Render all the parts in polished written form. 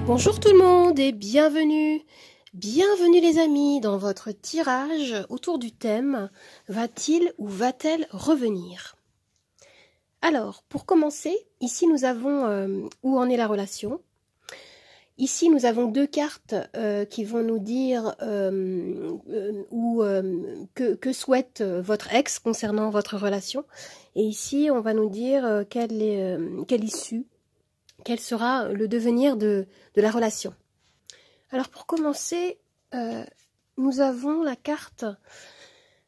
Bonjour tout le monde et bienvenue. Bienvenue les amis dans votre tirage autour du thème « Va-t-il ou va-t-elle revenir ?» Alors, pour commencer, ici nous avons où en est la relation. Ici nous avons deux cartes qui vont nous dire que souhaite votre ex concernant votre relation. Et ici on va nous dire quelle issue, quel sera le devenir de la relation. Alors pour commencer, nous avons la carte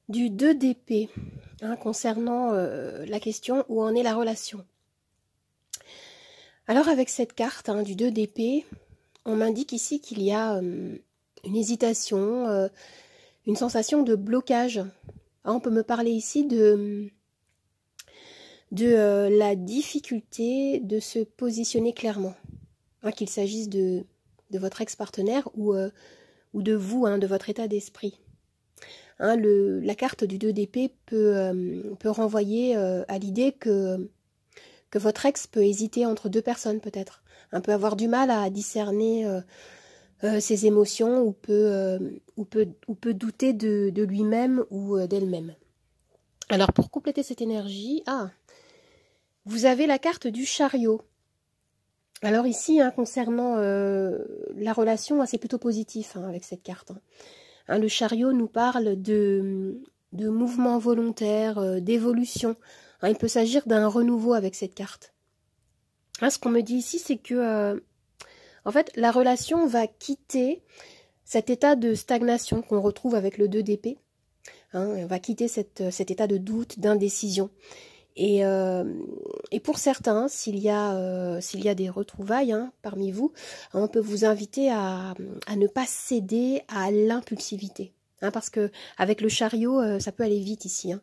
du 2 d'épée concernant la question où en est la relation. Alors avec cette carte du 2 d'épée, on m'indique ici qu'il y a une hésitation, une sensation de blocage. On peut me parler ici de la difficulté de se positionner clairement, qu'il s'agisse de votre ex-partenaire ou de vous, de votre état d'esprit. La carte du 2 d'épée peut renvoyer à l'idée que votre ex peut hésiter entre deux personnes peut-être, peut avoir du mal à discerner ses émotions ou peut douter de lui-même ou d'elle-même. Alors pour compléter cette énergie, vous avez la carte du chariot. Alors ici, concernant la relation, c'est plutôt positif avec cette carte. Le chariot nous parle de mouvement volontaire, d'évolution. Il peut s'agir d'un renouveau avec cette carte. Ce qu'on me dit ici, c'est que en fait, la relation va quitter cet état de stagnation qu'on retrouve avec le 2 d'épée. Elle va quitter cet état de doute, d'indécision. Et pour certains, s'il y a des retrouvailles parmi vous, on peut vous inviter à ne pas céder à l'impulsivité. Parce que avec le chariot, ça peut aller vite ici.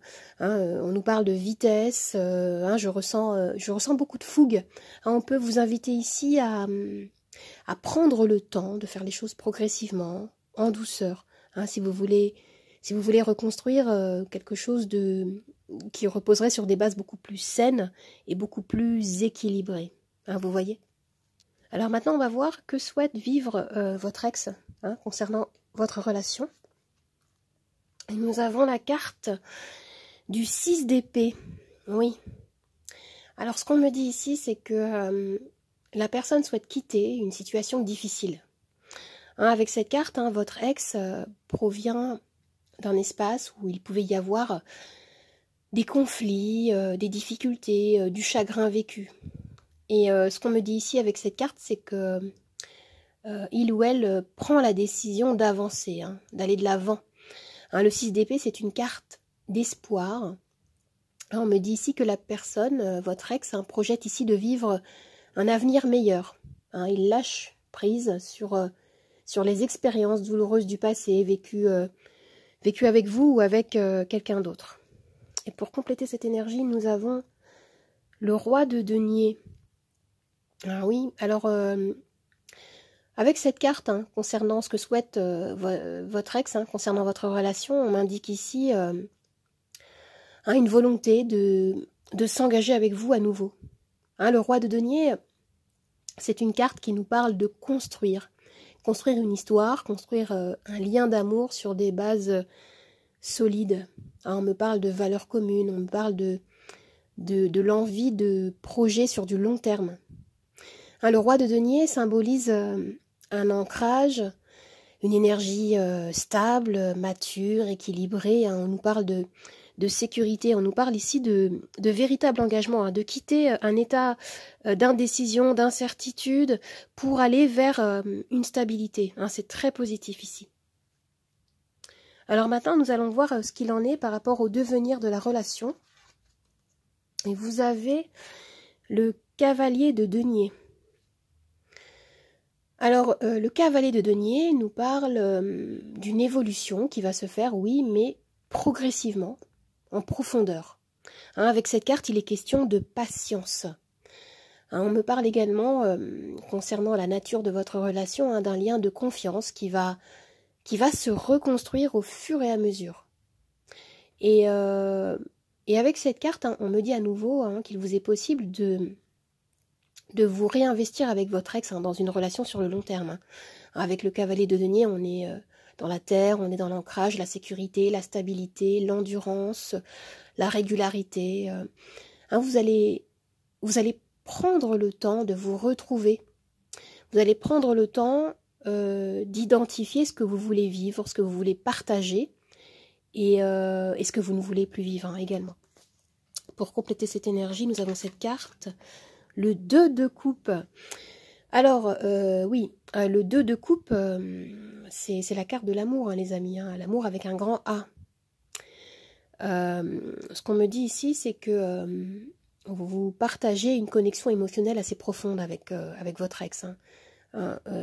On nous parle de vitesse, je ressens beaucoup de fougue. On peut vous inviter ici à prendre le temps de faire les choses progressivement, en douceur. Si vous voulez reconstruire quelque chose qui reposerait sur des bases beaucoup plus saines et beaucoup plus équilibrées. Vous voyez? Alors maintenant, on va voir que souhaite vivre votre ex concernant votre relation. Et nous avons la carte du 6 d'épée. Oui. Alors ce qu'on me dit ici, c'est que la personne souhaite quitter une situation difficile. Avec cette carte, votre ex provient d'un espace où il pouvait y avoir des conflits, des difficultés, du chagrin vécu. Et ce qu'on me dit ici avec cette carte, c'est que il ou elle prend la décision d'avancer, d'aller de l'avant. Le 6 d'épée, c'est une carte d'espoir. On me dit ici que la personne, votre ex, projette ici de vivre un avenir meilleur. Il lâche prise sur les expériences douloureuses du passé, vécues avec vous ou avec quelqu'un d'autre. Et pour compléter cette énergie, nous avons le roi de denier. Oui, alors avec cette carte, concernant ce que souhaite votre ex, concernant votre relation, on m'indique ici une volonté de s'engager avec vous à nouveau. Le roi de denier, c'est une carte qui nous parle de construire une histoire, construire un lien d'amour sur des bases solides. On me parle de valeurs communes, on me parle de l'envie de projets sur du long terme. Le roi de denier symbolise un ancrage, une énergie stable, mature, équilibrée. On nous parle de sécurité, on nous parle ici de véritable engagement, de quitter un état d'indécision, d'incertitude pour aller vers une stabilité. C'est très positif ici. Alors maintenant, nous allons voir ce qu'il en est par rapport au devenir de la relation. Et vous avez le cavalier de denier. Alors, le cavalier de denier nous parle d'une évolution qui va se faire, oui, mais progressivement, en profondeur. Avec cette carte, il est question de patience. On me parle également, concernant la nature de votre relation, d'un lien de confiance qui va se reconstruire au fur et à mesure. Et avec cette carte, on me dit à nouveau qu'il vous est possible de vous réinvestir avec votre ex dans une relation sur le long terme. Avec le cavalier de denier, on est dans la terre, on est dans l'ancrage, la sécurité, la stabilité, l'endurance, la régularité. Vous allez prendre le temps de vous retrouver. Vous allez prendre le temps d'identifier ce que vous voulez vivre, ce que vous voulez partager et ce que vous ne voulez plus vivre également. Pour compléter cette énergie, nous avons cette carte, le 2 de coupe. Alors, oui, le 2 de coupe, c'est la carte de l'amour, les amis, l'amour avec un grand A. Ce qu'on me dit ici, c'est que vous partagez une connexion émotionnelle assez profonde avec votre ex.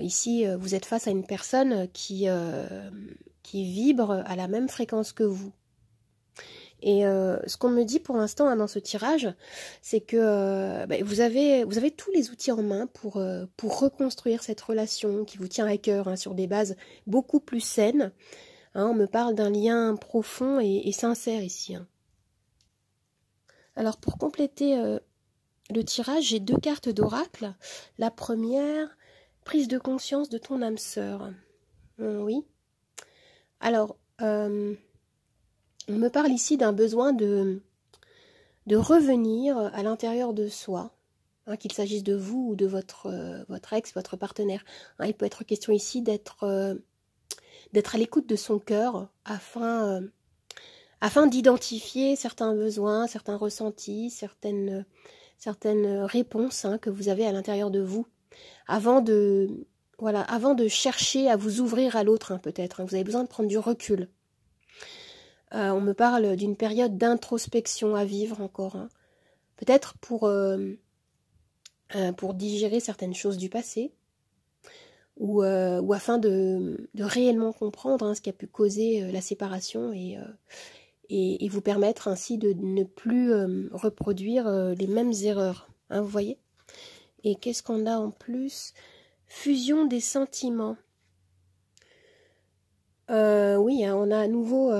Ici, vous êtes face à une personne qui vibre à la même fréquence que vous. Et ce qu'on me dit pour l'instant dans ce tirage, c'est que vous avez tous les outils en main pour reconstruire cette relation qui vous tient à cœur sur des bases beaucoup plus saines. On me parle d'un lien profond et sincère ici. Alors pour compléter le tirage, j'ai 2 cartes d'oracle. La première, prise de conscience de ton âme sœur. Oui. Alors, on me parle ici d'un besoin de revenir à l'intérieur de soi, qu'il s'agisse de vous ou de votre ex, votre partenaire. Il peut être question ici d'être à l'écoute de son cœur afin d'identifier certains besoins, certains ressentis, certaines réponses que vous avez à l'intérieur de vous, avant de chercher à vous ouvrir à l'autre peut-être. Vous avez besoin de prendre du recul. On me parle d'une période d'introspection à vivre encore. Peut-être pour digérer certaines choses du passé, ou afin de réellement comprendre ce qui a pu causer la séparation et vous permettre ainsi de ne plus reproduire les mêmes erreurs. Vous voyez? Et qu'est-ce qu'on a en plus? Fusion des sentiments. Oui, on a à nouveau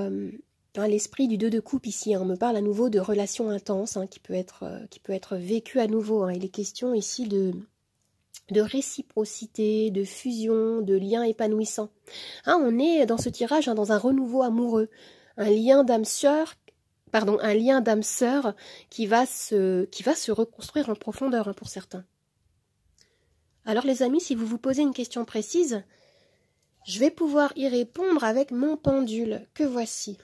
l'esprit du 2 de coupe ici. On me parle à nouveau de relations intenses qui peut être vécues à nouveau. Il est question ici de réciprocité, de fusion, de liens épanouissants. On est dans ce tirage dans un renouveau amoureux, un lien d'âme sœur qui va se reconstruire en profondeur pour certains. Alors les amis, si vous vous posez une question précise, je vais pouvoir y répondre avec mon pendule que voici.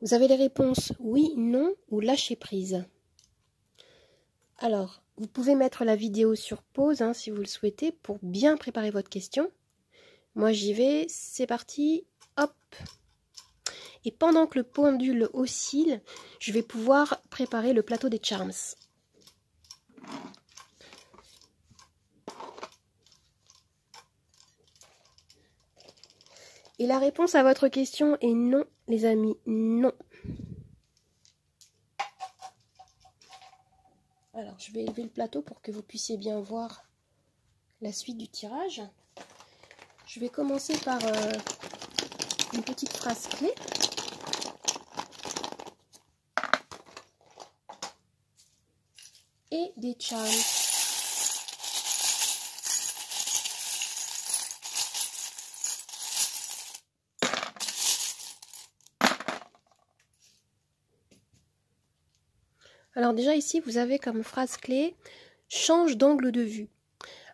Vous avez les réponses oui, non ou lâcher prise. Alors, vous pouvez mettre la vidéo sur pause si vous le souhaitez pour bien préparer votre question. Moi j'y vais, c'est parti, hop. Et pendant que le pendule oscille, je vais pouvoir préparer le plateau des charms. Et la réponse à votre question est non, les amis, non. Alors, je vais élever le plateau pour que vous puissiez bien voir la suite du tirage. Je vais commencer par une petite phrase clé. Et des charms. Alors déjà ici, vous avez comme phrase clé « change d'angle de vue ».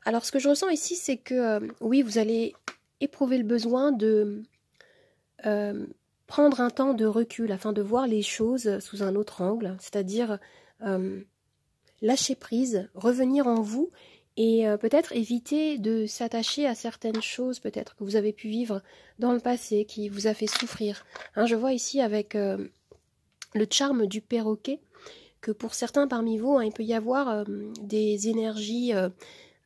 Alors ce que je ressens ici, c'est que oui, vous allez éprouver le besoin de prendre un temps de recul afin de voir les choses sous un autre angle, c'est-à-dire lâcher prise, revenir en vous et peut-être éviter de s'attacher à certaines choses peut-être que vous avez pu vivre dans le passé, qui vous a fait souffrir. Je vois ici avec le charme du perroquet, que pour certains parmi vous, il peut y avoir des énergies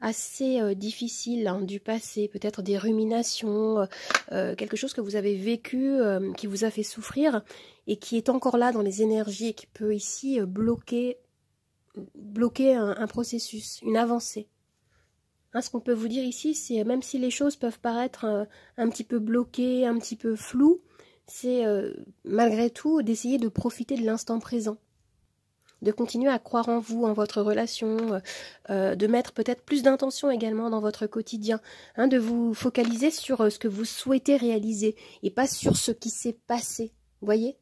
assez difficiles du passé, peut-être des ruminations, quelque chose que vous avez vécu, qui vous a fait souffrir et qui est encore là dans les énergies et qui peut ici bloquer un processus, une avancée. Ce qu'on peut vous dire ici, c'est même si les choses peuvent paraître un petit peu bloquées, un petit peu floues, c'est malgré tout d'essayer de profiter de l'instant présent. de continuer à croire en vous, en votre relation, de mettre peut-être plus d'intention également dans votre quotidien, hein, de vous focaliser sur ce que vous souhaitez réaliser et pas sur ce qui s'est passé. Vous voyez?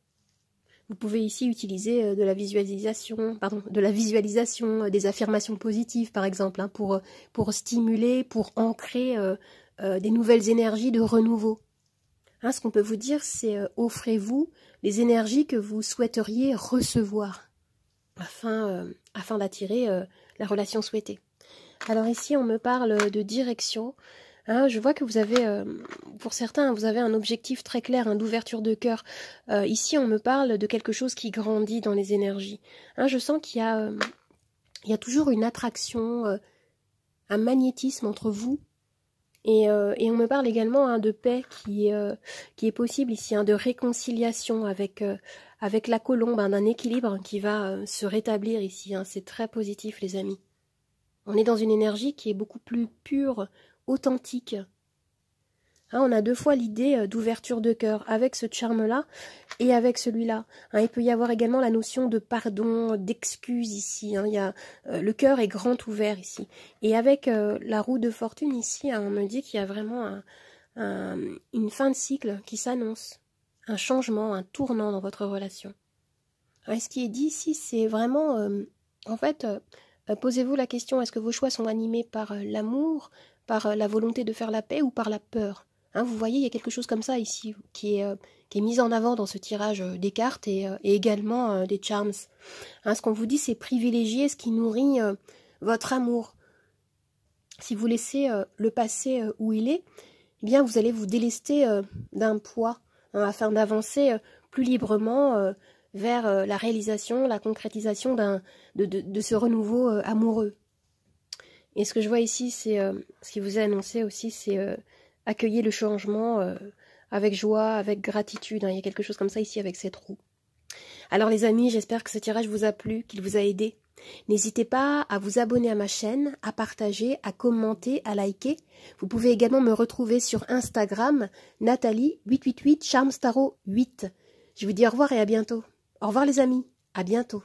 Vous pouvez ici utiliser de la visualisation, des affirmations positives par exemple, hein, pour stimuler, pour ancrer des nouvelles énergies de renouveau. Hein, ce qu'on peut vous dire, c'est offrez-vous les énergies que vous souhaiteriez recevoir afin d'attirer la relation souhaitée. Alors ici, on me parle de direction. Hein, je vois que vous avez, pour certains, vous avez un objectif très clair, hein, d'ouverture de cœur. Ici, on me parle de quelque chose qui grandit dans les énergies. Hein, je sens qu'il y a toujours une attraction, un magnétisme entre vous. Et on me parle également, hein, de paix qui est possible ici, hein, de réconciliation avec la colombe, hein, d'un équilibre qui va se rétablir ici. Hein, c'est très positif, les amis. On est dans une énergie qui est beaucoup plus pure, authentique. Hein, on a deux fois l'idée d'ouverture de cœur avec ce charme-là et avec celui-là. Hein, il peut y avoir également la notion de pardon, d'excuse ici. Hein, le cœur est grand ouvert ici. Et avec la roue de fortune ici, hein, on me dit qu'il y a vraiment une fin de cycle qui s'annonce. Un changement, un tournant dans votre relation. Hein, ce qui est dit ici, c'est vraiment... en fait, posez-vous la question, est-ce que vos choix sont animés par l'amour, par la volonté de faire la paix ou par la peur? Hein, vous voyez, il y a quelque chose comme ça ici qui est mis en avant dans ce tirage des cartes et également des charms. Hein, ce qu'on vous dit, c'est privilégier ce qui nourrit votre amour. Si vous laissez le passé où il est, eh bien vous allez vous délester d'un poids, hein, afin d'avancer plus librement vers la réalisation, la concrétisation de ce renouveau amoureux. Et ce que je vois ici, c'est ce qui vous est annoncé aussi, c'est accueillir le changement avec joie, avec gratitude. Hein. Il y a quelque chose comme ça ici avec cette roue. Alors les amis, j'espère que ce tirage vous a plu, qu'il vous a aidé. N'hésitez pas à vous abonner à ma chaîne, à partager, à commenter, à liker. Vous pouvez également me retrouver sur Instagram, Nathalie888 Charmstaro 8. Je vous dis au revoir et à bientôt. Au revoir les amis, à bientôt.